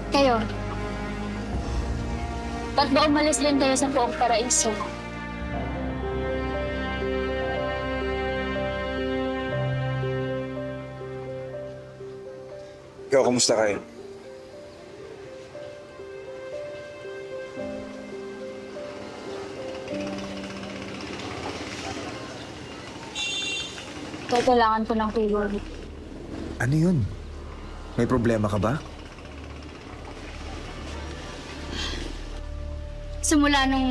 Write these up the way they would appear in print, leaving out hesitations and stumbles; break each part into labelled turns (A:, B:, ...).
A: Kayo, ba't ba umalis din kayo sa Poong Paraiso?
B: Ikaw, kamusta kayo?
A: Kailangan ko ng tulong.
C: Ano yun? May problema ka ba?
A: Simula nung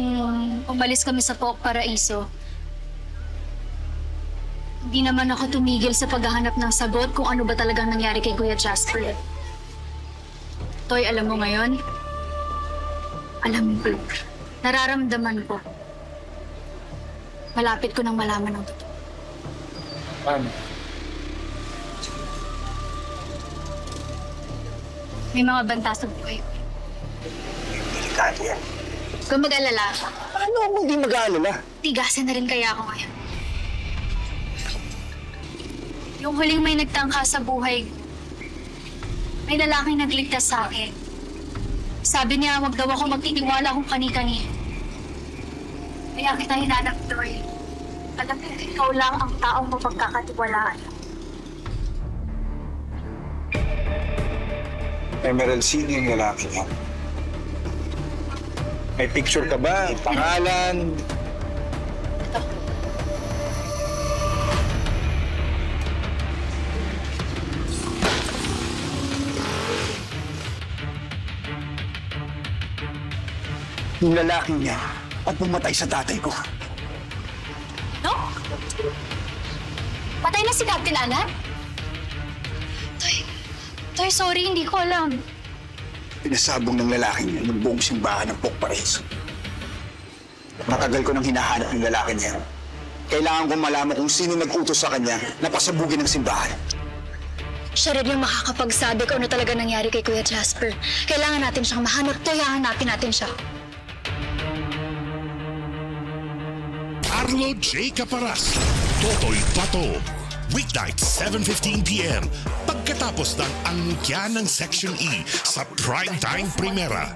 A: umalis kami sa Poong Paraiso, hindi naman ako tumigil sa paghahanap ng sagot kung ano ba talagang nangyari kay Kuya Jasper. Toy, alam mo ngayon? Alam ko. Nararamdaman ko. Malapit ko nang malaman ng totoo.
B: Paano?
A: May mga banta sa buhay ko.
B: Delikado yan.
A: Kung mag-alala,
B: Paano ako hindi mag-aalala?
A: tigasan na rin kaya ako ngayon. Yung huling may nagtangka sa buhay ko, may lalaking nagligtas sa akin. Sabi niya, wag daw ako magtitiwala kung kani-kani. Kaya kita hinanap, Troy. Alam ko, ikaw lang ang taong mapagkakatiwalaan.
B: Emerald, sino yung lalaki niya? May picture ka ba? Pangalan?
A: Ito.
B: Yung lalaki niya at pumatay sa tatay ko.
A: No? Patay na si Captain Alan? Toy, sorry, hindi ko alam.
B: Pinasabong ng lalaki niya ng buong simbahan ng Poong Paraiso. Matagal ko nang hinahanap yung lalaki niya. Kailangan kong malaman kung sino nag-utos sa kanya na pasabugin ng simbahan.
A: Siya rin yung makakapagsabi kung ano talaga nangyari kay Kuya Jasper. Kailangan natin siyang mahanap. Toy, hahanapin natin siya.
D: Arlo J. Caparas, Totoy Pato. Weeknight, 7:15 p.m. Pagkatapos ng angkya ng Section E sa Primetime Primera.